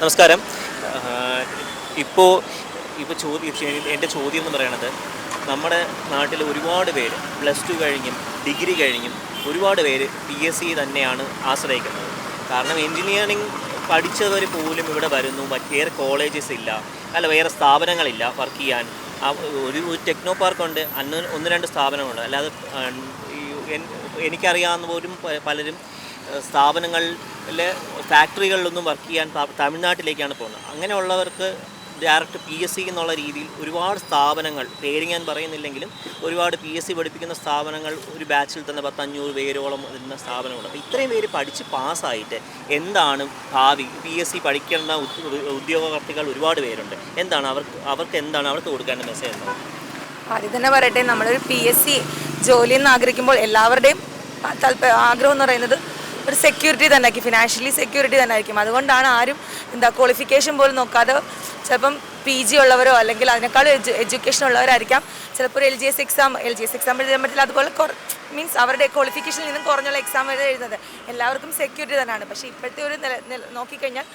നമസ്കാരം. ഇപ്പോൾ ഇപ്പോൾ എൻ്റെ ചോദ്യം എന്ന് പറയണത്, നമ്മുടെ നാട്ടിൽ ഒരുപാട് പേര് +2 കഴിഞ്ഞും ഡിഗ്രി കഴിഞ്ഞും ഒരുപാട് പേര് PSC തന്നെയാണ് ആശ്രയിക്കുന്നത്. കാരണം എൻജിനീയറിംഗ് പഠിച്ചവർ പോലും ഇവിടെ വരുന്നു, വേറെ കോളേജസ് ഇല്ല, അല്ല വേറെ സ്ഥാപനങ്ങളില്ല വർക്ക് ചെയ്യാൻ. ഒരു ടെക്നോ പാർക്കുണ്ട്, ഒന്ന് രണ്ട് സ്ഥാപനമുണ്ട്. അല്ലാതെ എനിക്കറിയാവുന്ന പോലും പലരും സ്ഥാപനങ്ങളിലെ ഫാക്ടറികളിലൊന്നും വർക്ക് ചെയ്യാൻ തമിഴ്നാട്ടിലേക്കാണ് പോകുന്നത്. അങ്ങനെയുള്ളവർക്ക് ഡയറക്റ്റ് PSC എന്നുള്ള രീതിയിൽ ഒരുപാട് സ്ഥാപനങ്ങൾ, പേര് ഞാൻ പറയുന്നില്ലെങ്കിലും ഒരുപാട് PSC പഠിപ്പിക്കുന്ന സ്ഥാപനങ്ങൾ ഒരു ബാച്ചിൽ തന്നെ 500 പേരോളം വരുന്ന സ്ഥാപനമുണ്ട്. അപ്പോൾ ഇത്രയും പേര് പഠിച്ച് പാസ്സായിട്ട് എന്താണ് ഭാവി? PSC പഠിക്കുന്ന ഉദ്യോഗാർത്ഥികൾ ഒരുപാട് പേരുണ്ട്. എന്താണ് അവർക്ക് എന്താണ് അവർക്ക് കൊടുക്കേണ്ട മെസ്സേജ് എന്താണ്? ആദ്യം തന്നെ പറയട്ടെ, നമ്മളൊരു PSC ജോലിയെന്ന് ആഗ്രഹിക്കുമ്പോൾ എല്ലാവരുടെയും ആഗ്രഹം എന്ന് പറയുന്നത് ഒരു സെക്യൂരിറ്റി തന്നെ ആയിരിക്കും, ഫിനാൻഷ്യലി സെക്യൂരിറ്റി തന്നെ ആയിരിക്കും. അതുകൊണ്ടാണ് ആരും ക്വാളിഫിക്കേഷൻ പോലും നോക്കാതെ ചിലപ്പം PG ഉള്ളവരോ അല്ലെങ്കിൽ അതിനേക്കാളും എഡ്യൂക്കേഷൻ ഉള്ളവരായിരിക്കാം ചിലപ്പോൾ ഒരു LGS എക്സാം എഴുതാൻ പറ്റില്ല. അതുപോലെ മീൻസ് അവരുടെ ക്വാളിഫിക്കേഷനിൽ നിന്നും കുറഞ്ഞുള്ള എക്സാം എഴുതുന്നത് എല്ലാവർക്കും സെക്യൂരിറ്റി തന്നെയാണ്. പക്ഷേ ഇപ്പോഴത്തെ ഒരു നോക്കിക്കഴിഞ്ഞാൽ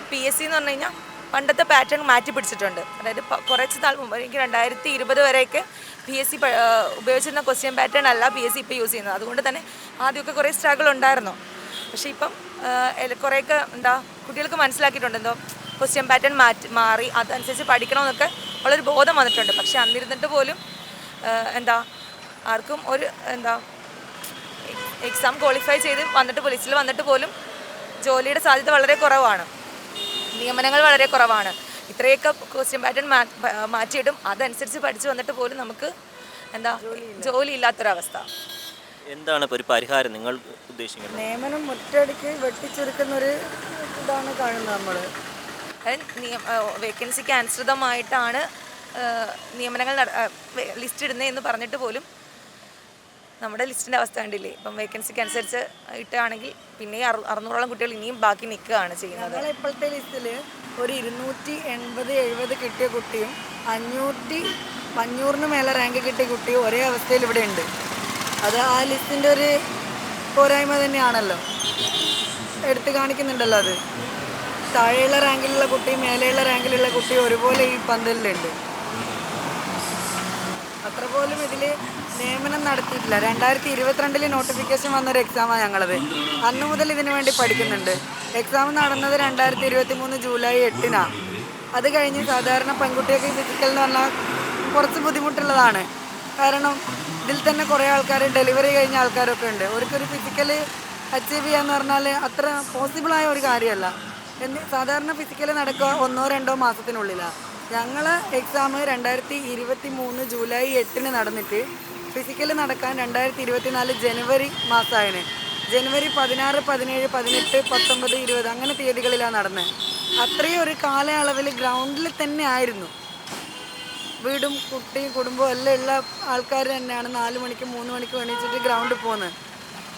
PSC എന്ന് പറഞ്ഞു കഴിഞ്ഞാൽ പണ്ടത്തെ പാറ്റേൺ മാറ്റി പിടിച്ചിട്ടുണ്ട്. അതായത് കുറച്ച് നാൾ മുമ്പ്, എനിക്ക് 2020 വരെയൊക്കെ PSC ഉപയോഗിച്ചിരുന്ന ക്വസ്റ്റ്യൻ പാറ്റേൺ അല്ല PSC ഇപ്പോൾ യൂസ് ചെയ്യുന്നത്. അതുകൊണ്ട് തന്നെ ആദ്യമൊക്കെ കുറേ സ്ട്രഗിൾ ഉണ്ടായിരുന്നു. പക്ഷേ ഇപ്പം കുറേയൊക്കെ കുട്ടികൾക്ക് മനസ്സിലാക്കിയിട്ടുണ്ട്, ക്വസ്റ്റ്യൻ പാറ്റേൺ മാറി അതനുസരിച്ച് പഠിക്കണമെന്നൊക്കെ ഉള്ളൊരു ബോധം വന്നിട്ടുണ്ട്. പക്ഷെ അന്നിരുന്നിട്ട് പോലും ആർക്കും ഒരു എക്സാം ക്വാളിഫൈ ചെയ്ത് ലിസ്റ്റിൽ വന്നിട്ട് പോലും ജോലിയുടെ സാധ്യത വളരെ കുറവാണ്, നിയമനങ്ങൾ വളരെ കുറവാണ്. ഇത്രയൊക്കെ ക്വസ്റ്റ്യൻ പാറ്റേൺ മാറ്റിയിട്ടും അതനുസരിച്ച് പഠിച്ചു വന്നിട്ട് പോലും നമുക്ക് ജോലി ഇല്ലാത്തൊരവസ്ഥ. എന്താണ് ഇപ്പോൾ ഒരു പരിഹാരം നിങ്ങൾ ഉദ്ദേശിക്കുന്നത്? നിയമനം ഒറ്റയടിക്ക് വെട്ടിച്ചുരുക്കുന്നൊരു ഇതാണ് കാണുന്നത് നമ്മൾ. വേക്കൻസിക്ക് അനുസൃതമായിട്ടാണ് നിയമനങ്ങൾ ലിസ്റ്റ് ഇടുന്നതെന്ന് പറഞ്ഞിട്ട് പോലും നമ്മുടെ ലിസ്റ്റിൻ്റെ അവസ്ഥ കണ്ടില്ലേ? ഇപ്പം വേക്കൻസിക്ക് അനുസരിച്ച് ഇട്ടാണെങ്കിൽ പിന്നെ 600ഓളം കുട്ടികൾ ഇനിയും ബാക്കി നിൽക്കുകയാണ് ചെയ്യുന്നത്. ഇപ്പോഴത്തെ ലിസ്റ്റിൽ ഒരു 280-70 കിട്ടിയ കുട്ടിയും 500-500 മേലെ റാങ്ക് കിട്ടിയ കുട്ടിയും ഒരേ അവസ്ഥയിൽ ഇവിടെ ഉണ്ട്. അത് ആ ലിസ്റ്റിൻ്റെ ഒരു പോരായ്മ തന്നെയാണല്ലോ, എടുത്തു കാണിക്കുന്നുണ്ടല്ലോ. അത് താഴെയുള്ള റാങ്കിലുള്ള കുട്ടിയും മേലെയുള്ള റാങ്കിലുള്ള കുട്ടിയും ഒരുപോലെ ഈ പന്തലിലുണ്ട്. അത്ര പോലും ഇതിൽ നിയമനം നടത്തിയിട്ടില്ല. 2022 നോട്ടിഫിക്കേഷൻ വന്നൊരു എക്സാമാണ് ഞങ്ങളത്. അന്നു മുതൽ ഇതിനു വേണ്ടി പഠിക്കുന്നുണ്ട്. എക്സാം നടന്നത് 2023 ജൂലൈ 8-നാണ്. അത് കഴിഞ്ഞ് സാധാരണ പെൺകുട്ടികൾക്ക് ഫിസിക്കൽ എന്ന് പറഞ്ഞാൽ കുറച്ച് ബുദ്ധിമുട്ടുള്ളതാണ്. കാരണം ഇതിൽ തന്നെ കുറേ ആൾക്കാർ ഡെലിവറി കഴിഞ്ഞ ആൾക്കാരൊക്കെ ഉണ്ട്. അവർക്കൊരു ഫിസിക്കൽ അച്ചീവ് ചെയ്യാന്ന് പറഞ്ഞാൽ അത്ര പോസിബിളായ ഒരു കാര്യമല്ല. സാധാരണ ഫിസിക്കൽ നടക്കുക 1-2 മാസത്തിനുള്ളിലാണ്. ഞങ്ങൾ എക്സാം 2023 ജൂലൈ 8-ന് നടന്നിട്ട് ഫിസിക്കൽ നടക്കാൻ 2024 ജനുവരി മാസമായിന്. ജനുവരി 16, 17, 18, 19, 20 അങ്ങനെ തീയതികളിലാണ് നടന്നത്. അത്രയും ഒരു കാലയളവിൽ ഗ്രൗണ്ടിൽ തന്നെ ആയിരുന്നു. വീടും കുട്ടിയും കുടുംബവും എല്ലാം ഉള്ള ആൾക്കാർ തന്നെയാണ് 4 മണിക്ക് 3 മണിക്ക് എണീച്ചിട്ട് ഗ്രൗണ്ടിൽ പോകുന്നത്.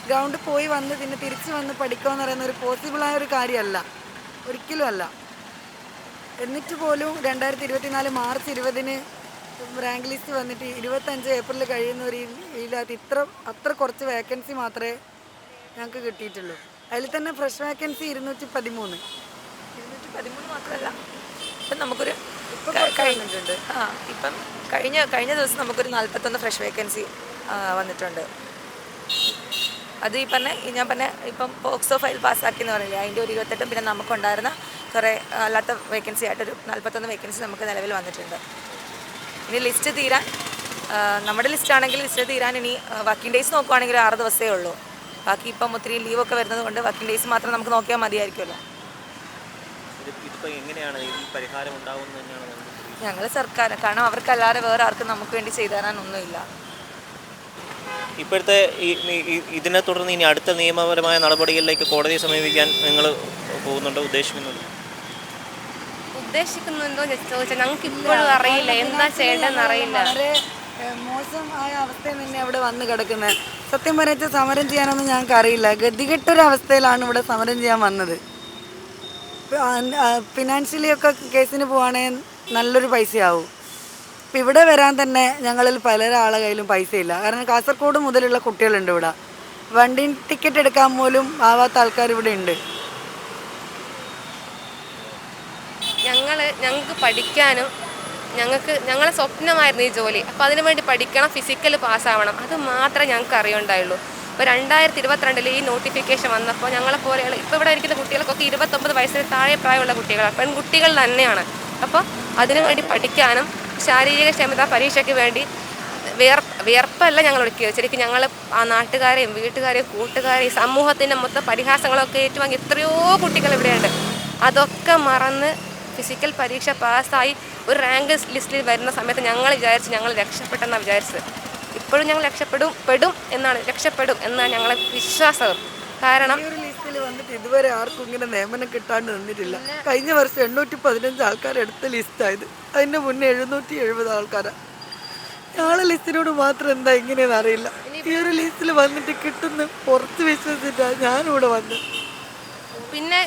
ഗ്രൗണ്ടിൽ പോയി വന്ന് പിന്നെ തിരിച്ച് വന്ന് പഠിക്കുക എന്ന് പറയുന്ന ഒരു പോസിബിളായ ഒരു കാര്യമല്ല, ഒരിക്കലും അല്ല. എന്നിട്ട് പോലും 2024 മാർച്ച് 20-ന് റാങ്ക് ലിസ്റ്റ് വന്നിട്ട് 25 ഏപ്രിൽ കഴിയുന്ന ഒരു ഇതിനകത്ത് അത്ര കുറച്ച് വേക്കൻസി മാത്രമേ ഞങ്ങൾക്ക് കിട്ടിയിട്ടുള്ളൂ. അതിൽ തന്നെ ഫ്രഷ് വേക്കൻസി 213 മാത്രമല്ല, ഇപ്പം നമുക്കൊരു കഴിഞ്ഞിട്ടുണ്ട്. ഇപ്പം കഴിഞ്ഞ ദിവസം നമുക്കൊരു 41 ഫ്രഷ് വേക്കൻസി വന്നിട്ടുണ്ട്. അത് ഞാൻ പറഞ്ഞ ഇപ്പം പോക്സോ ഫയൽ പാസ്സാക്കിയെന്ന് പറഞ്ഞില്ലേ, അതിൻ്റെ ഒരു 28, പിന്നെ നമുക്കുണ്ടായിരുന്ന കുറേ അല്ലാത്ത വേക്കൻസി ആയിട്ടൊരു 41 വേക്കൻസി നമുക്ക് നിലവിൽ വന്നിട്ടുണ്ട്. ഇനി ലിസ്റ്റ് തീരാൻ, നമ്മുടെ ലിസ്റ്റാണെങ്കിൽ ലിസ്റ്റ് തീരാൻ ഇനി വർക്കിംഗ് ഡേയ്സ് നോക്കുവാണെങ്കിൽ 6 ദിവസമേ ഉള്ളൂ. ബാക്കി ഇപ്പം ഒത്തിരി ലീവൊക്കെ വരുന്നത് കൊണ്ട് വർക്കിംഗ് ഡേയ്സ് മാത്രം നമുക്ക് നോക്കിയാൽ മതിയായിരിക്കുമല്ലോ. ഞങ്ങൾ സർക്കാർ, കാരണം അവർക്കല്ലാതെ വേറെ ആർക്കും നമുക്ക് വേണ്ടി ചെയ്തു തരാനൊന്നുമില്ല. ഇപ്പോഴത്തെ ഇതിനെ തുടർന്ന് ഇനി അടുത്ത നിയമപരമായ നടപടികളിലേക്ക് കോടതിയെ സമീപിക്കാൻ നിങ്ങൾ ഉദ്ദേശിക്കുന്നുണ്ടോ ചോദിച്ചാൽ ഞങ്ങൾക്ക് ഇപ്പോഴും അറിയില്ല, എന്താ ചെയ്യേണ്ടതെന്ന് അറിയില്ല. വളരെ മോശമായ അവസ്ഥയിൽ തന്നെ അവിടെ വന്ന് കിടക്കുന്നത്. സത്യം പറഞ്ഞാൽ സമരം ചെയ്യാനൊന്നും ഞങ്ങൾക്ക് അറിയില്ല. ഗതികെട്ടൊരവസ്ഥയിലാണ് ഇവിടെ സമരം ചെയ്യാൻ വന്നത്. ഫിനാൻഷ്യലി ഒക്കെ കേസിന് പോവുകയാണെങ്കിൽ നല്ലൊരു പൈസയാവും. ഇപ്പം ഇവിടെ വരാൻ തന്നെ ഞങ്ങളിൽ പലരാളെ കയ്യിലും പൈസയില്ല. കാരണം കാസർഗോഡ് മുതലുള്ള കുട്ടികളുണ്ട് ഇവിടെ. വണ്ടി ടിക്കറ്റ് എടുക്കാൻ പോലും ആവാത്ത ആൾക്കാർ ഇവിടെ ഉണ്ട്. ഞങ്ങൾക്ക് പഠിക്കാനും ഞങ്ങളെ സ്വപ്നമായിരുന്നു ഈ ജോലി. അപ്പോൾ അതിനു വേണ്ടി പഠിക്കണം, ഫിസിക്കൽ പാസ്സാവണം, അത് മാത്രമേ ഞങ്ങൾക്ക് അറിയുണ്ടായുള്ളൂ. ഇപ്പോൾ 2022 ഈ നോട്ടിഫിക്കേഷൻ വന്നപ്പോൾ ഞങ്ങളെപ്പോലെയുള്ള ഇപ്പോൾ ഇവിടെ ഇരിക്കുന്ന കുട്ടികൾക്കൊക്കെ 29 വയസ്സിന് താഴെ പ്രായമുള്ള കുട്ടികളാണ്, പെൺകുട്ടികൾ തന്നെയാണ്. അപ്പോൾ അതിനുവേണ്ടി പഠിക്കാനും ശാരീരിക ക്ഷമതാ പരീക്ഷയ്ക്ക് വേണ്ടി വിയർപ്പല്ല ഞങ്ങൾ ഒടുക്കിയത്. ശരിക്കും ഞങ്ങൾ ആ നാട്ടുകാരെയും വീട്ടുകാരെയും കൂട്ടുകാരെയും സമൂഹത്തിൻ്റെ മൊത്തം പരിഹാസങ്ങളൊക്കെ ഏറ്റുവാങ്ങി എത്രയോ കുട്ടികൾ ഇവിടെയുണ്ട്. അതൊക്കെ മറന്ന് ഫിസിക്കൽ പരീക്ഷ പാസ്സായി ഒരു റാങ്ക് ലിസ്റ്റിൽ വരുന്ന സമയത്ത് ഞങ്ങൾ രക്ഷപ്പെട്ടെന്നാണ് വിചാരിച്ചത്. ഇപ്പോഴും ഞങ്ങൾ രക്ഷപ്പെടും എന്നാണ് ഞങ്ങളെ വിശ്വാസം. കാരണം ഈ ഒരു ലിസ്റ്റിൽ വന്നിട്ട് ഇതുവരെ ആർക്കും ഇങ്ങനെ നിയമനം കിട്ടാണ്ട് നിന്നിട്ടില്ല. കഴിഞ്ഞ വർഷം 815 ആൾക്കാരെടുത്ത ലിസ്റ്റായത്. അതിൻ്റെ മുന്നേ 770 ആൾക്കാരാണ്. ഞങ്ങളെ ലിസ്റ്റിനോട് മാത്രം എന്താ ഇങ്ങനെയെന്ന് അറിയില്ല. ഈ ഒരു ലിസ്റ്റിൽ വന്നിട്ട് കിട്ടുന്ന പുറത്ത് വിശ്വസിച്ചിട്ടാണ് ഞാനിവിടെ വന്നത്. പിന്നെ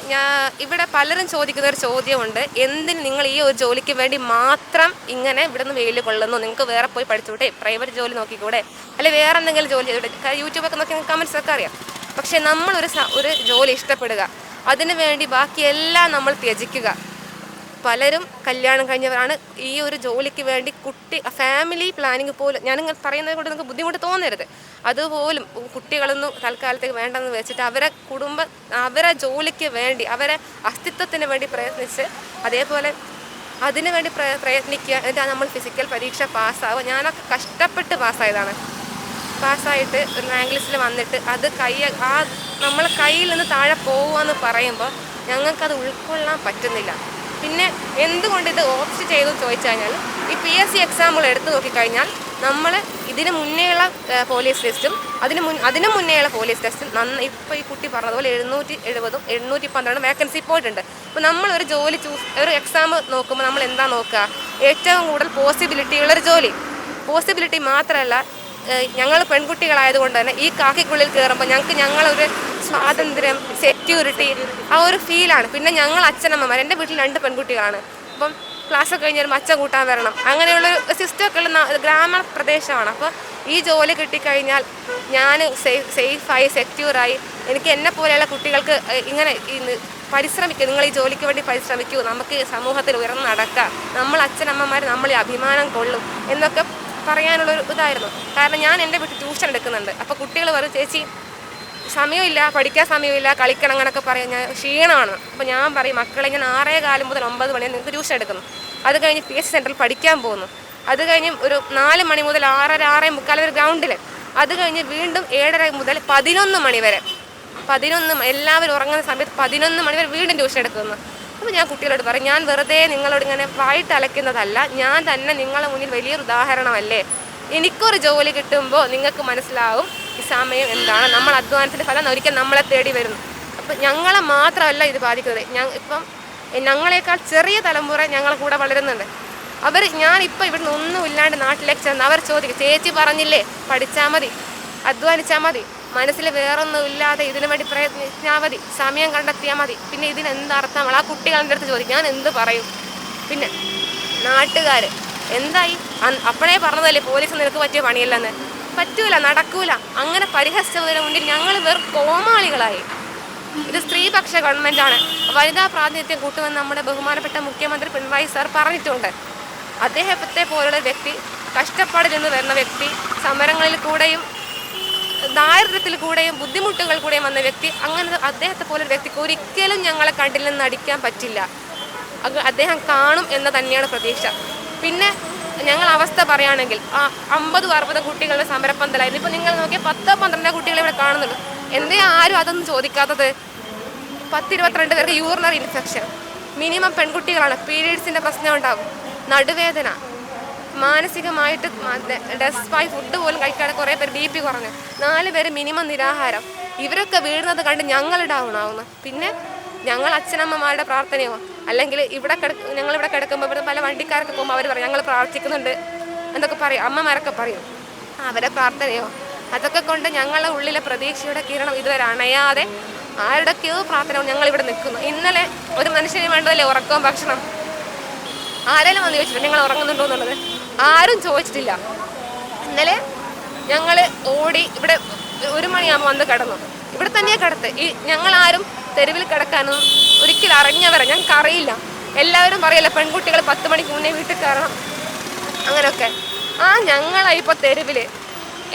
ഇവിടെ പലരും ചോദിക്കുന്ന ഒരു ചോദ്യമുണ്ട്, എന്തിന് നിങ്ങൾ ഈ ഒരു ജോലിക്ക് വേണ്ടി മാത്രം ഇങ്ങനെ ഇവിടെ നിന്ന് വെയിൽ കൊള്ളുന്നു? നിങ്ങൾക്ക് വേറെ പോയി പഠിച്ചൂടെ, പ്രൈവറ്റ് ജോലി നോക്കിക്കൂടെ, അല്ലെങ്കിൽ വേറെ എന്തെങ്കിലും ജോലി ചെയ്തൂടെ? യൂട്യൂബൊക്കെ നോക്കി കമൻസ് ഒക്കെ അറിയാം. പക്ഷെ നമ്മൾ ഒരു ജോലി ഇഷ്ടപ്പെടുക, അതിനു വേണ്ടി ബാക്കിയെല്ലാം നമ്മൾ ത്യജിക്കുക. പലരും കല്യാണം കഴിഞ്ഞവരാണ്. ഈ ഒരു ജോലിക്ക് വേണ്ടി ഫാമിലി പ്ലാനിങ് പോലും, ഞാനിങ്ങനെ പറയുന്നത് കൊണ്ട് നിങ്ങൾക്ക് ബുദ്ധിമുട്ട് തോന്നരുത്, അതുപോലും കുട്ടികളൊന്നും തൽക്കാലത്തേക്ക് വേണ്ടെന്ന് വെച്ചിട്ട് അവരെ ജോലിക്ക് വേണ്ടി, അവരെ അസ്തിത്വത്തിന് വേണ്ടി പ്രയത്നിച്ച് അതേപോലെ അതിനു വേണ്ടി പ്രയത്നിക്കുക. എന്നിട്ട് നമ്മൾ ഫിസിക്കൽ പരീക്ഷ പാസ്സാവുക. ഞാനൊക്കെ കഷ്ടപ്പെട്ട് പാസ്സായിട്ട് ഒരു റാങ്ക് ലിസ്റ്റിൽ വന്നിട്ട് അത് നമ്മളെ കയ്യിൽ നിന്ന് താഴെ പോകുകയെന്ന് പറയുമ്പോൾ ഞങ്ങൾക്കത് ഉൾക്കൊള്ളാൻ പറ്റുന്നില്ല. പിന്നെ എന്തുകൊണ്ട് ഇത് ഓപ്റ്റ് ചെയ്തു ചോദിച്ചു കഴിഞ്ഞാൽ, ഈ PSC എക്സാമുകൾ എടുത്തു നോക്കിക്കഴിഞ്ഞാൽ നമ്മൾ ഇതിന് മുന്നേയുള്ള പോലീസ് ടെസ്റ്റും അതിന് മുന്നേയുള്ള പോലീസ് ടെസ്റ്റും ഇപ്പോൾ ഈ കുട്ടി പറഞ്ഞതുപോലെ 770 812 വേക്കൻസി പോയിട്ടുണ്ട്. അപ്പോൾ നമ്മളൊരു ജോലി ഒരു എക്സാം നോക്കുമ്പോൾ നമ്മൾ എന്താ നോക്കുക? ഏറ്റവും കൂടുതൽ പോസിബിലിറ്റി ഉള്ളൊരു ജോലി. പോസിബിലിറ്റി മാത്രമല്ല, ഞങ്ങൾ പെൺകുട്ടികളായതുകൊണ്ട് തന്നെ ഈ കാക്കിക്കുള്ളിൽ കയറുമ്പോൾ ഞങ്ങളൊരു സ്വാതന്ത്ര്യം, സെക്യൂരിറ്റി, ആ ഒരു ഫീലാണ്. പിന്നെ ഞങ്ങൾ അച്ഛനമ്മമാർ, എൻ്റെ വീട്ടിൽ 2 പെൺകുട്ടികളാണ്. അപ്പം ക്ലാസ്സൊക്കെ കഴിഞ്ഞ് വരുമ്പോൾ അച്ഛൻ കൂട്ടാൻ വരണം, അങ്ങനെയുള്ളൊരു സിസ്റ്റമൊക്കെ ഉള്ള ഗ്രാമപ്രദേശമാണ്. അപ്പോൾ ഈ ജോലി കിട്ടിക്കഴിഞ്ഞാൽ ഞാൻ സേഫായി സെക്യൂറായി, എനിക്ക് എന്നെ പോലെയുള്ള കുട്ടികൾക്ക് ഇങ്ങനെ പരിശ്രമിക്കുക, നിങ്ങൾ ഈ ജോലിക്ക് വേണ്ടി പരിശ്രമിക്കൂ, നമുക്ക് സമൂഹത്തിൽ ഉയർന്നു നടക്കാം, നമ്മൾ അച്ഛനമ്മമാർ നമ്മളെ അഭിമാനം കൊള്ളും എന്നൊക്കെ പറയാനുള്ളൊരു ഇതായിരുന്നു. കാരണം ഞാൻ എൻ്റെ വീട്ടിൽ ട്യൂഷൻ എടുക്കുന്നുണ്ട്. അപ്പോൾ കുട്ടികൾ പറയും, ചേച്ചി സമയമില്ല, പഠിക്കാൻ സമയമില്ല, കളിക്കണം അങ്ങനെയൊക്കെ പറയും, ഞാൻ ക്ഷീണമാണ്. അപ്പോൾ ഞാൻ പറയും, മക്കളെ ഞാൻ 6:15 മുതൽ 9 മണി നിങ്ങൾക്ക് ട്യൂഷൻ എടുക്കുന്നു, അത് കഴിഞ്ഞ് PSC സെൻറ്ററിൽ പഠിക്കാൻ പോകുന്നു, അത് കഴിഞ്ഞ് ഒരു 4 മണി മുതൽ 6:30 6:45 വരെ ഗ്രൗണ്ടിൽ, അത് കഴിഞ്ഞ് വീണ്ടും 7:30 മുതൽ 11 മണി വരെ, എല്ലാവരും ഉറങ്ങുന്ന സമയത്ത് 11 മണി വരെ വീണ്ടും ട്യൂഷൻ എടുക്കുന്നു. അപ്പോൾ ഞാൻ കുട്ടികളോട് പറയും, ഞാൻ വെറുതെ നിങ്ങളോട് ഇങ്ങനെ വായിട്ട് അലയ്ക്കുന്നതല്ല, ഞാൻ തന്നെ നിങ്ങളുടെ മുന്നിൽ വലിയൊരു ഉദാഹരണമല്ലേ. എനിക്കൊരു ജോലി കിട്ടുമ്പോൾ നിങ്ങൾക്ക് മനസ്സിലാവും ഈ സമയം എന്താണ്, നമ്മൾ അധ്വാനത്തിൻ്റെ ഫലം ഒരിക്കൽ നമ്മളെ തേടി വരുന്നു. അപ്പം ഞങ്ങളെ മാത്രമല്ല ഇത് ബാധിക്കുന്നത്, ഇപ്പം ഞങ്ങളെക്കാൾ ചെറിയ തലമുറ ഞങ്ങളെ കൂടെ വളരുന്നുണ്ട്. ഞാനിപ്പോൾ ഇവിടുന്ന് ഒന്നുമില്ലാണ്ട് നാട്ടിലേക്ക് ചെന്ന് അവർ ചോദിക്കും, ചേച്ചി പറഞ്ഞില്ലേ പഠിച്ചാൽ മതി, അധ്വാനിച്ചാൽ മതി, മനസ്സിൽ വേറൊന്നുമില്ലാതെ ഇതിനു വേണ്ടി പ്രയത്നിച്ചാൽ മതി, സമയം കണ്ടെത്തിയാൽ മതി, പിന്നെ ഇതിനെന്തർത്ഥമാണ്? ആ കുട്ടികളുടെ അടുത്ത് ചോദിക്കും, ഞാൻ എന്ത് പറയും? പിന്നെ നാട്ടുകാർ എന്തായി അപ്പോഴേ പറഞ്ഞതല്ലേ പോലീസ് നിനക്ക് പറ്റിയ പണിയല്ലെന്ന്, പറ്റൂല, നടക്കൂല, അങ്ങനെ പരിഹസിച്ചതിന് മുന്നിൽ ഞങ്ങൾ വെറും കോമാളികളായി. ഇത് സ്ത്രീപക്ഷ ഗവൺമെൻറ്റാണ്, വനിതാ പ്രാതിനിധ്യം കൂട്ടുമെന്ന് നമ്മുടെ ബഹുമാനപ്പെട്ട മുഖ്യമന്ത്രി പിണറായി സാർ പറഞ്ഞിട്ടുണ്ട്. അദ്ദേഹത്തെ പോലുള്ള വ്യക്തി, കഷ്ടപ്പാടിൽ നിന്ന് വരുന്ന വ്യക്തി, സമരങ്ങളിൽ കൂടെയും ദാരിദ്ര്യത്തിൽ കൂടെയും ബുദ്ധിമുട്ടുകൾ കൂടെയും വന്ന വ്യക്തി, അങ്ങനെ അദ്ദേഹത്തെ പോലൊരു വ്യക്തിക്ക് ഒരിക്കലും ഞങ്ങളെ കണ്ടില്ലെന്ന് നടിക്കാൻ പറ്റില്ല. അദ്ദേഹം കാണും എന്ന് തന്നെയാണ് പ്രതീക്ഷ. പിന്നെ ഞങ്ങൾ അവസ്ഥ പറയുകയാണെങ്കിൽ 50-60 കുട്ടികളുടെ സമരപ്പന്തലായിരുന്നു. ഇപ്പോൾ നിങ്ങൾ നോക്കിയാൽ 10-12 കുട്ടികളെ ഇവിടെ കാണുന്നുള്ളൂ. എന്തേ ആരും അതൊന്നും ചോദിക്കാത്തത്? 10-22 പേർക്ക് യൂറിനറി ഇൻഫെക്ഷൻ, മിനിമം പെൺകുട്ടികളാണ്, പീരീഡ്സിൻ്റെ പ്രശ്നം ഉണ്ടാകും, നടുവേദന, മാനസികമായിട്ട് ഡെസ്പായി ഫുഡ് പോലും കഴിക്കാതെ കുറേ പേര് BP കുറഞ്ഞു, 4 പേര് മിനിമം നിരാഹാരം. ഇവരൊക്കെ വീഴുന്നത് കണ്ട് ഞങ്ങൾ ഡൗൺ ആവുന്നു. പിന്നെ ഞങ്ങൾ അച്ഛനമ്മമാരുടെ പ്രാർത്ഥനയോ അല്ലെങ്കിൽ ഞങ്ങളിവിടെ കിടക്കുമ്പോൾ ഇവിടെ പല വണ്ടിക്കാരൊക്കെ പോകുമ്പോൾ അവർ പറയും ഞങ്ങൾ പ്രാർത്ഥിക്കുന്നുണ്ട് എന്നൊക്കെ പറയും, അമ്മമാരൊക്കെ പറയും. അവരെ പ്രാർത്ഥനയോ അതൊക്കെ കൊണ്ട് ഞങ്ങളുടെ ഉള്ളിലെ പ്രതീക്ഷയുടെ കിരണം ഇതുവരെ അണയാതെ ആരുടെയൊക്കെയോ പ്രാർത്ഥന ഞങ്ങളിവിടെ നിൽക്കുന്നു. ഇന്നലെ ഒരു മനുഷ്യന് വേണ്ടതല്ലേ ഉറക്കവും ഭക്ഷണം? ആരെങ്കിലും വന്ന് ചോദിച്ചിട്ടുണ്ട് നിങ്ങൾ ഉറങ്ങുന്നുണ്ടോ എന്നുള്ളത്? ആരും ചോദിച്ചിട്ടില്ല. ഇന്നലെ ഞങ്ങൾ ഓടി ഇവിടെ 1 മണിയാകുമ്പോൾ വന്ന് കിടന്നു. ഇവിടെ തന്നെയാണ് കിടത്ത്. ഞങ്ങളാരും തെരുവിൽ കിടക്കാനൊന്നും ഒരിക്കലും അറിഞ്ഞവരെ ഞങ്ങൾക്കറിയില്ല. എല്ലാവരും പറയല്ലോ പെൺകുട്ടികൾ 10 മണിക്ക് മുന്നേ വീട്ടിൽ കയറണം അങ്ങനെയൊക്കെ. ഞങ്ങളാണ് ഇപ്പോൾ തെരുവിൽ.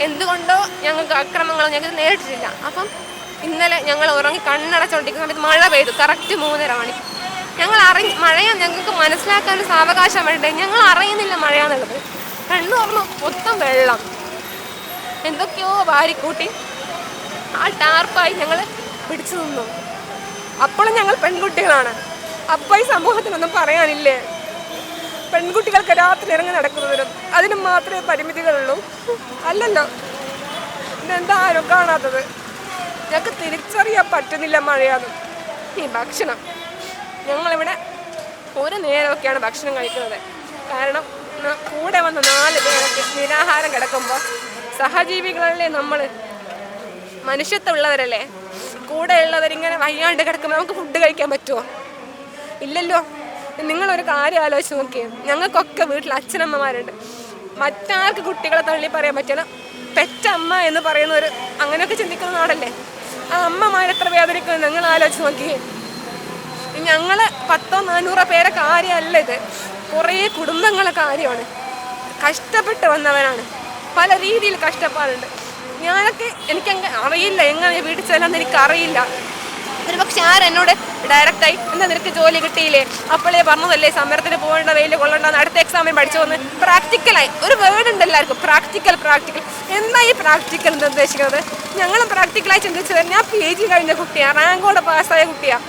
എന്തുകൊണ്ടോ ഞങ്ങൾക്ക് അക്രമങ്ങളോ ഞങ്ങൾക്ക് നേരിട്ടിട്ടില്ല. അപ്പം ഇന്നലെ ഞങ്ങൾ ഉറങ്ങി കണ്ണടച്ചുകൊണ്ടിരിക്കുന്ന സമയത്ത് മഴ പെയ്തു. കറക്റ്റ് 3:30 മണിക്ക്. ഞങ്ങൾ മഴയാ ഞങ്ങൾക്ക് മനസ്സിലാക്കാൻ ഒരു സാവകാശം വേണ്ടേ. ഞങ്ങൾ അറിയുന്നില്ല മഴയാന്നുള്ളത്. കണ്ണു തുറന്നു മൊത്തം വെള്ളം, എന്തൊക്കെയോ വാരിക്കൂട്ടി ആ ടാർപ്പായി ഞങ്ങൾ പിടിച്ചു നിന്നു. അപ്പോഴും ഞങ്ങൾ പെൺകുട്ടികളാണ്. അപ്പോൾ ഈ സമൂഹത്തിനൊന്നും പറയാനില്ലേ? പെൺകുട്ടികൾക്ക് രാത്രി ഇറങ്ങി നടക്കുന്നതിനും അതിന് മാത്രമേ പരിമിതികളുള്ളൂ. അല്ലല്ലോ, ഇതെന്താ ആരും കാണാത്തത്? ഞങ്ങൾക്ക് തിരിച്ചറിയാൻ പറ്റുന്നില്ല മഴയാണ്. ഈ ഭക്ഷണം ഞങ്ങളിവിടെ ഒരു നേരമൊക്കെയാണ് ഭക്ഷണം കഴിക്കുന്നത്. കാരണം കൂടെ വന്ന 4 പേരൊക്കെ നിരാഹാരം കിടക്കുമ്പോൾ സഹജീവികളല്ലേ, നമ്മൾ മനുഷ്യത്വമുള്ളവരല്ലേ. കൂടെ ഉള്ളവരിങ്ങനെ വയ്യാണ്ട് കിടക്കുമ്പോൾ നമുക്ക് ഫുഡ് കഴിക്കാൻ പറ്റുമോ? ഇല്ലല്ലോ. നിങ്ങളൊരു കാര്യം ആലോചിച്ച് നോക്കിയേ. ഞങ്ങൾക്കൊക്കെ വീട്ടിൽ അച്ഛനമ്മമാരുണ്ട്. മറ്റാർക്ക് കുട്ടികളെ തള്ളി പറയാൻ പറ്റില്ല. പെറ്റമ്മ എന്ന് പറയുന്നവർ അങ്ങനെയൊക്കെ ചിന്തിക്കുന്ന നാടല്ലേ. ആ അമ്മമാരെത്ര വേദനിക്കുന്നത് നിങ്ങൾ ആലോചിച്ച് നോക്കിയേ. ഞങ്ങൾ 100-400 പേരെ കാര്യമല്ല ഇത്, കുറേ കുടുംബങ്ങളെ കാര്യമാണ്. കഷ്ടപ്പെട്ട് വന്നവരാണ്, പല രീതിയിൽ കഷ്ടപ്പാടുണ്ട്. എനിക്കങ്ങ് അറിയില്ല എങ്ങനെ വീട്ടിൽ ചെല്ലാന്ന് എനിക്കറിയില്ല. ഒരു പക്ഷെ ആരെന്നോട് ഡയറക്റ്റായി എന്താ നിനക്ക് ജോലി കിട്ടിയില്ലേ, അപ്പോഴേ പറഞ്ഞതല്ലേ സമരത്തിന് പോകേണ്ട, വെയിൽ കൊള്ളണ്ടെന്ന്, അടുത്ത എക്സാമിന് പഠിച്ചു വന്ന് പ്രാക്ടിക്കലായി. ഒരു വേർഡ് ഉണ്ട് എല്ലാവർക്കും, പ്രാക്ടിക്കൽ. എന്താ ഈ പ്രാക്ടിക്കൽ എന്ന് ഉദ്ദേശിക്കുന്നത്? ഞങ്ങളും പ്രാക്ടിക്കലായി ചിന്തിച്ചത്. ഞാൻ PG കഴിഞ്ഞ കുട്ടിയാണ്, റാങ്കോടെ പാസ്സായ കുട്ടിയാണ്.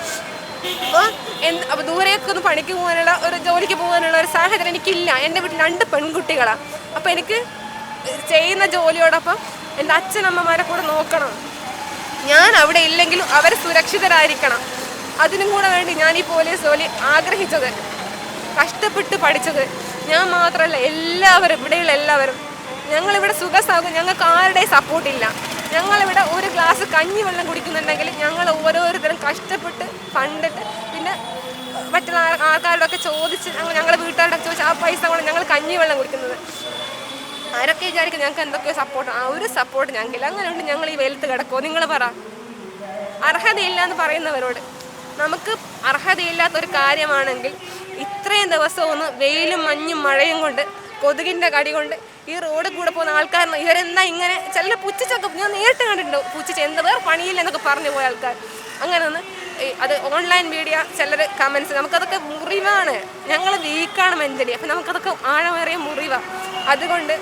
അപ്പോൾ ദൂരേക്കൊന്ന് പണിക്ക് പോകാനുള്ള ഒരു ജോലിക്ക് പോകാനുള്ള ഒരു സാഹചര്യം എനിക്കില്ല. എൻ്റെ വീട്ടിൽ 2 പെൺകുട്ടികളാണ്. അപ്പോൾ എനിക്ക് ചെയ്യുന്ന ജോലിയോടൊപ്പം എൻ്റെ അച്ഛനമ്മമാരെ കൂടെ നോക്കണം. ഞാൻ അവിടെ ഇല്ലെങ്കിലും അവർ സുരക്ഷിതരായിരിക്കണം. അതിനും കൂടെ വേണ്ടി ഞാൻ ഈ പോലീസ് ജോലി ആഗ്രഹിച്ചത്, കഷ്ടപ്പെട്ട് പഠിച്ചത്. ഞാൻ മാത്രമല്ല, എല്ലാവരും, ഇവിടെയുള്ള എല്ലാവരും. ഞങ്ങളിവിടെ സുഖസാകും, ഞങ്ങൾക്ക് ആരുടെയും സപ്പോർട്ടില്ല. ഞങ്ങളിവിടെ ഒരു ഗ്ലാസ് കഞ്ഞിവെള്ളം കുടിക്കുന്നുണ്ടെങ്കിൽ ഞങ്ങൾ ഓരോരുത്തരും കഷ്ടപ്പെട്ട് കണ്ടിട്ട് പിന്നെ മറ്റുള്ള ആൾക്കാരോടൊക്കെ ചോദിച്ച് ഞങ്ങളുടെ വീട്ടുകാരോടൊക്കെ ചോദിച്ച് ആ പൈസ കൊണ്ട് ഞങ്ങൾ കഞ്ഞിവെള്ളം കുടിക്കുന്നത്. ആരൊക്കെ വിചാരിക്കും ഞങ്ങൾക്ക് എന്തൊക്കെയോ സപ്പോർട്ട്. ആ ഒരു സപ്പോർട്ട് ഞങ്ങൾക്കില്ല. അങ്ങനെയുണ്ട് ഞങ്ങൾ ഈ വെയിലത്ത് കിടക്കുമോ? നിങ്ങൾ പറ. അർഹതയില്ല എന്ന് പറയുന്നവരോട്, നമുക്ക് അർഹതയില്ലാത്തൊരു കാര്യമാണെങ്കിൽ ഇത്രയും ദിവസമൊന്ന് വെയിലും മഞ്ഞും മഴയും കൊണ്ട് കൊതുകിൻ്റെ കടി കൊണ്ട് ഈ റോഡിൽ കൂടെ പോകുന്ന ആൾക്കാർ ഇവരെന്താ ഇങ്ങനെ ചില പുച്ഛിച്ചൊക്കെ ഞാൻ നേരിട്ട് കണ്ടിട്ടുണ്ടോ, പുച്ഛിച്ച് എന്താ വേറെ പണിയില്ല എന്നൊക്കെ പറഞ്ഞു പോയ ആൾക്കാർ. അങ്ങനെ ഒന്ന് അത് ഓൺലൈൻ മീഡിയ ചിലർ കമൻസ്, നമുക്കതൊക്കെ മുറിവാണ്. ഞങ്ങൾ വീക്കാണ് മെൻ്റലി. അപ്പം നമുക്കതൊക്കെ ആഴമേറിയ മുറിവാണ്. അതുകൊണ്ട്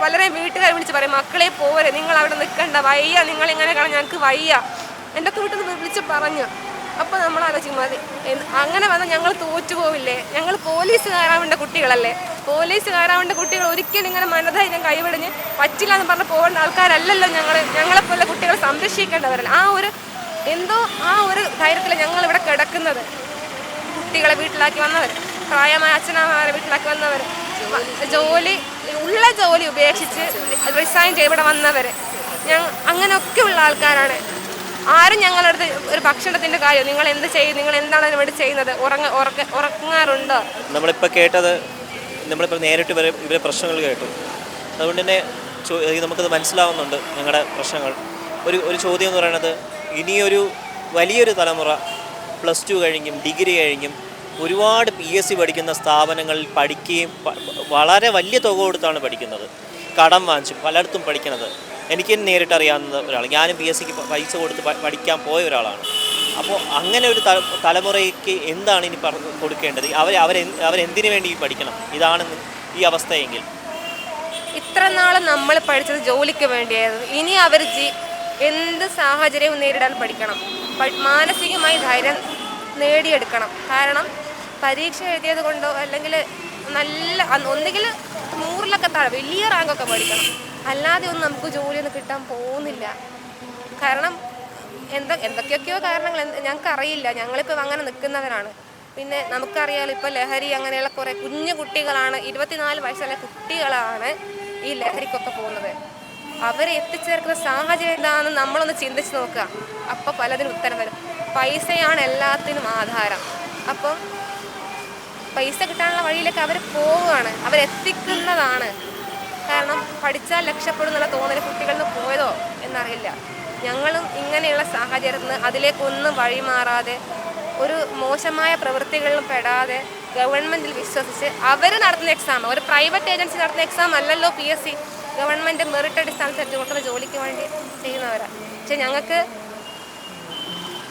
പലരെയും വീട്ടുകാരെ വിളിച്ച് പറയും, മക്കളെ പോരെ, നിങ്ങൾ അവിടെ നിൽക്കണ്ട, വയ്യ, നിങ്ങളിങ്ങനെ കാണാൻ ഞങ്ങൾക്ക് വയ്യ. എൻ്റെ ഒക്കെ വീട്ടിൽ നിന്ന് വിളിച്ച് പറഞ്ഞു. അപ്പോൾ നമ്മൾ ആലോചിക്കും മതി, അങ്ങനെ വന്നാൽ ഞങ്ങൾ തോറ്റുപോവില്ലേ? ഞങ്ങൾ പോലീസുകാരാവേണ്ട കുട്ടികളല്ലേ? പോലീസുകാരാവേണ്ട കുട്ടികൾ ഒരിക്കലും ഇങ്ങനെ മനധൈര്യം കൈവിടിഞ്ഞ് പറ്റില്ല എന്ന് പറഞ്ഞ് പോകേണ്ട ആൾക്കാരല്ലല്ലോ ഞങ്ങളെപ്പോലെ കുട്ടികളെ സംരക്ഷിക്കേണ്ടവരല്ല. ആ ഒരു ധൈര്യത്തിൽ ഞങ്ങളിവിടെ കിടക്കുന്നത്. കുട്ടികളെ വീട്ടിലാക്കി വന്നവർ, പ്രായമായ അച്ഛനമ്മമാരെ വീട്ടിലാക്കി വന്നവർ, ജോലി ഉപേക്ഷിച്ച് റിസൈൻ ചെയ്ത് ഇവിടെ വന്നവർ, അങ്ങനെയൊക്കെയുള്ള ആൾക്കാരാണ്. ആരും ഞങ്ങളടുത്ത് ഒരു ഭക്ഷണത്തിൻ്റെ കാര്യം നിങ്ങൾ എന്ത് ചെയ്യും, നിങ്ങൾ എന്താണ് ഇവിടെ ചെയ്യുന്നത്, ഉറങ്ങാറുണ്ടോ? നമ്മളിപ്പോൾ നേരിട്ട് ഇവരെ പ്രശ്നങ്ങൾ കേട്ടു. അതുകൊണ്ട് തന്നെ നമുക്കത് മനസ്സിലാവുന്നുണ്ട് ഞങ്ങളുടെ പ്രശ്നങ്ങൾ. ഒരു ചോദ്യം എന്ന് പറയുന്നത്, ഇനിയൊരു വലിയൊരു തലമുറ +2 കഴിഞ്ഞും ഡിഗ്രി കഴിഞ്ഞും ഒരുപാട് PSC പഠിക്കുന്ന സ്ഥാപനങ്ങളിൽ പഠിക്കുകയും വളരെ വലിയ തുക കൊടുത്താണ് പഠിക്കുന്നത്, കടം വാങ്ങിച്ചും പലയിടത്തും പഠിക്കുന്നത്. എനിക്ക് നേരിട്ടറിയാവുന്ന ഒരാൾ, ഞാനും PSCക്ക് പൈസ കൊടുത്ത് പഠിക്കാൻ പോയ ഒരാളാണ്. അപ്പോൾ അങ്ങനെ ഒരു തലമുറയ്ക്ക് എന്താണ് ഇനി കൊടുക്കേണ്ടത്? അവരെന്തിനു വേണ്ടി പഠിക്കണം? ഇതാണ് ഈ അവസ്ഥയെങ്കിൽ. ഇത്ര നാളും നമ്മൾ പഠിച്ചത് ജോലിക്ക് വേണ്ടിയായിരുന്നു. ഇനി അവർ എന്ത് സാഹചര്യവും നേരിടാൻ പഠിക്കണം. മാനസികമായി ധൈര്യം നേടിയെടുക്കണം. കാരണം പരീക്ഷ എഴുതിയത് കൊണ്ടോ അല്ലെങ്കിൽ ഒന്നുകിൽ 100-ലൊക്കെ താഴെ വലിയ റാങ്കൊക്കെ പഠിക്കണം. അല്ലാതെ ഒന്നും നമുക്ക് ജോലിയൊന്നും കിട്ടാൻ പോകുന്നില്ല. കാരണം എന്തൊക്കെയൊക്കെയോ കാരണങ്ങൾ ഞങ്ങൾക്കറിയില്ല. ഞങ്ങളിപ്പോൾ അങ്ങനെ നിൽക്കുന്നവരാണ്. പിന്നെ നമുക്കറിയാലോ, ഇപ്പോൾ ലഹരി അങ്ങനെയുള്ള കുറേ കുഞ്ഞു കുട്ടികളാണ്, 24 വയസ്സുള്ള കുട്ടികളാണ് ഈ ലഹരിക്കൊക്കെ പോകുന്നത്. അവരെ എത്തിച്ചേർക്കുന്ന സാഹചര്യം എന്താണെന്ന് നമ്മളൊന്ന് ചിന്തിച്ച് നോക്കുക. അപ്പോൾ പലതിനും ഉത്തരം വരും. പൈസയാണ് എല്ലാത്തിനും ആധാരം. അപ്പം പൈസ കിട്ടാനുള്ള വഴിയിലേക്ക് അവർ പോവുകയാണ്, അവരെത്തിക്കുന്നതാണ്. കാരണം പഠിച്ചാൽ രക്ഷപ്പെടുന്നുള്ള തോന്നൽ കുട്ടികളിൽ നിന്ന് പോയതോ എന്നറിയില്ല. ഞങ്ങളും ഇങ്ങനെയുള്ള സാഹചര്യത്തിൽ നിന്ന് അതിലേക്കൊന്നും വഴിമാറാതെ ഒരു മോശമായ പ്രവൃത്തികളിലും പെടാതെ ഗവൺമെൻറ്റിൽ വിശ്വസിച്ച് അവർ നടത്തുന്ന എക്സാം, ഒരു പ്രൈവറ്റ് ഏജൻസി നടത്തുന്ന എക്സാം അല്ലല്ലോ PSC. ഗവൺമെൻറ് മെറിറ്റ് അടിസ്ഥാനത്തിൽ കൊടുക്കുന്ന ജോലിക്ക് വേണ്ടി ചെയ്യുന്നവരാണ്. പക്ഷെ ഞങ്ങൾക്ക്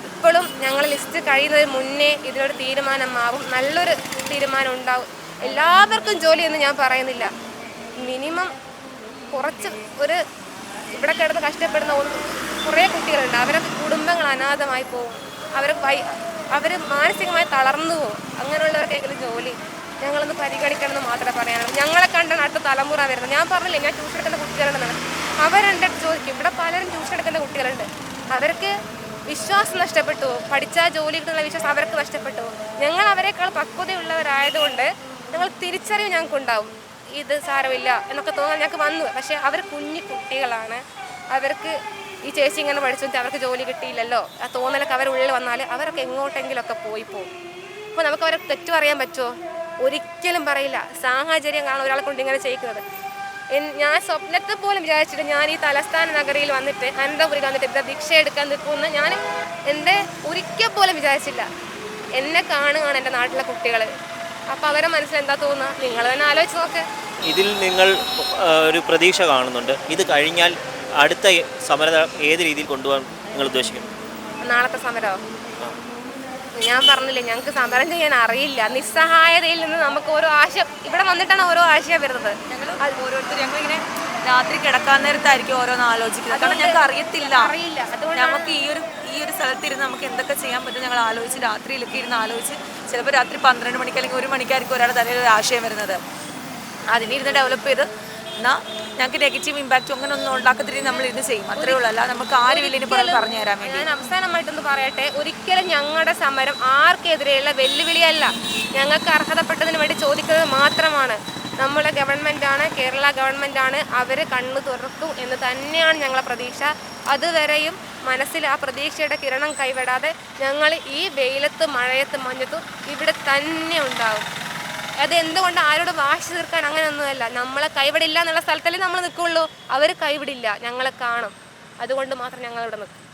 ഇപ്പോഴും ഞങ്ങൾ ലിസ്റ്റ് കഴിയുന്നതിന് മുന്നേ ഇതിനൊരു തീരുമാനമാവും, നല്ലൊരു തീരുമാനം ഉണ്ടാവും. എല്ലാവർക്കും ജോലിയെന്ന് ഞാൻ പറയുന്നില്ല, മിനിമം കുറച്ച് ഒരു ഇവിടെ കിടന്ന് കഷ്ടപ്പെടുന്ന കുറേ കുട്ടികളുണ്ട്. അവരൊക്കെ കുടുംബങ്ങൾ അനാഥമായി പോകും, അവർ മാനസികമായി തളർന്നു പോകും. അങ്ങനെയുള്ളവർക്കെങ്കിലും ജോലി ഞങ്ങളൊന്ന് പരിഗണിക്കണമെന്ന് മാത്രമേ പറയാനുള്ളൂ. ഞങ്ങളെ കണ്ടാണ് അടുത്ത തലമുറ വരുന്നത്. ഞാൻ പറഞ്ഞില്ലേ, ഞാൻ ട്യൂഷൻ എടുക്കുന്ന കുട്ടികളുണ്ടെന്നാണ്. അവരെൻ്റെ അടുത്ത് ചോദിക്കും, ഇവിടെ പലരും ട്യൂഷൻ എടുക്കുന്ന കുട്ടികളുണ്ട്, അവർക്ക് വിശ്വാസം നഷ്ടപ്പെട്ടു, പഠിച്ചാൽ ജോലി കിട്ടുന്ന വിശ്വാസം അവർക്ക് നഷ്ടപ്പെട്ടു. ഞങ്ങൾ അവരെക്കാൾ പക്വതയുള്ളവരായതുകൊണ്ട് ഞങ്ങൾ തിരിച്ചറിവ് ഞങ്ങൾക്കുണ്ടാവും, ഇത് സാരമില്ല എന്നൊക്കെ തോന്നാൻ ഞങ്ങൾക്ക് വന്നു. പക്ഷേ അവർ കുഞ്ഞു കുട്ടികളാണ്, അവർക്ക് ഈ ചേച്ചി ഇങ്ങനെ പഠിച്ചു അവർക്ക് ജോലി കിട്ടിയില്ലല്ലോ ആ തോന്നലൊക്കെ അവരുള്ളിൽ വന്നാൽ അവരൊക്കെ എങ്ങോട്ടെങ്കിലുമൊക്കെ പോയി പോകും. അപ്പോൾ നമുക്ക് അവരെ തെറ്റു പറയാൻ പറ്റുമോ? ഒരിക്കലും പറയില്ല. സാഹചര്യം കാണാൻ ഒരാളെ കൊണ്ട് ഇങ്ങനെ ചെയ്യിക്കുന്നത്. ഞാൻ സ്വപ്നത്തിൽ പോലും വിചാരിച്ചിട്ട് ഞാൻ ഈ തലസ്ഥാന നഗരിയിൽ വന്നിട്ട് അനന്തപുരിയിൽ വന്നിട്ട് ഇവിടെ ഭിക്ഷ എടുക്കാൻ നിൽക്കുമെന്ന് ഞാൻ ഒരിക്കൽ പോലും വിചാരിച്ചില്ല. എന്നെ കാണുകയാണ് എൻ്റെ നാട്ടിലെ കുട്ടികൾ. അപ്പോൾ അവരെ മനസ്സിൽ എന്താ തോന്നുക? നിങ്ങൾ തന്നെ ആലോചിച്ച് നോക്ക്. ഇതിൽ നിങ്ങൾ ഒരു പ്രതീക്ഷ കാണുന്നുണ്ട്. ഇത് കഴിഞ്ഞാൽ അടുത്ത സമരം ഏത് രീതിയിൽ കൊണ്ടുപോകാൻ നിങ്ങൾ ഉദ്ദേശിക്കുന്നു? നാളത്തെ സമരമോ? ഞാൻ പറഞ്ഞില്ലേ, ഞങ്ങൾക്ക് സമരം ചെയ്യാൻ അറിയില്ല. നിസ്സഹായതയിൽ നിന്ന് നമുക്ക് ഓരോ ആശയം ഇവിടെ വന്നിട്ടാണ് ഓരോ ആശയം വരുന്നത്. ഞങ്ങളിങ്ങനെ രാത്രി കിടക്കാൻ നേരത്തായിരിക്കും ഓരോന്ന് ആലോചിക്കുന്നത്. കാരണം ഞങ്ങൾക്ക് അറിയില്ല. നമുക്ക് ഈ ഒരു സ്ഥലത്തിരുന്ന് നമുക്ക് എന്തൊക്കെ ചെയ്യാൻ പറ്റും ഞങ്ങൾ ആലോചിച്ച് രാത്രിയിലൊക്കെ ഇരുന്ന് ആലോചിച്ച് ചിലപ്പോൾ രാത്രി 12 മണിക്ക് അല്ലെങ്കിൽ 1 മണിക്കായിരിക്കും ഒരാളുടെ തലയിൽ ഒരു ആശയം വരുന്നത്. അതിനിരുന്ന് ഡെവലപ്പ് ചെയ്ത് എന്നാൽ ഞങ്ങൾക്ക് നെഗറ്റീവ് ഇമ്പാക്റ്റ് അങ്ങനെ ഒന്നും ഉണ്ടാക്കത്തില്ല, നമ്മൾ ഇരുന്ന് ചെയ്യും. അത്രേ ഉള്ളൂ. അല്ല നമുക്ക് ആരും ഇല്ല പറഞ്ഞു തരാൻ വേണ്ടി. ഞാൻ അവസാനമായിട്ടൊന്ന് പറയട്ടെ, ഒരിക്കലും ഞങ്ങളുടെ സമരം ആർക്കെതിരെയുള്ള വെല്ലുവിളിയല്ല. ഞങ്ങൾക്ക് അർഹതപ്പെട്ടതിന് വേണ്ടി ചോദിക്കുന്നത് മാത്രമാണ്. നമ്മുടെ ഗവൺമെൻറ്റാണ്, കേരള ഗവൺമെൻറ്റാണ്, അവർ കണ്ണു തുറക്കും എന്ന് തന്നെയാണ് ഞങ്ങളെ പ്രതീക്ഷ. അതുവരെയും മനസ്സിൽ ആ പ്രതീക്ഷയുടെ കിരണം കൈവിടാതെ ഞങ്ങൾ ഈ വെയിലത്ത് മഴയത്ത് മഞ്ഞത്തും ഇവിടെ തന്നെ ഉണ്ടാവും. അത് എന്തുകൊണ്ട് ആരോട് വാശി തീർക്കാൻ അങ്ങനെയൊന്നുമല്ല. നമ്മളെ കൈവിടില്ല എന്നുള്ള സ്ഥലത്തല്ലേ നമ്മൾ നിൽക്കുള്ളൂ. അവർ കൈവിടില്ല, ഞങ്ങളെ കാണും. അതുകൊണ്ട് മാത്രം ഞങ്ങൾ ഇവിടെ നിൽക്കും.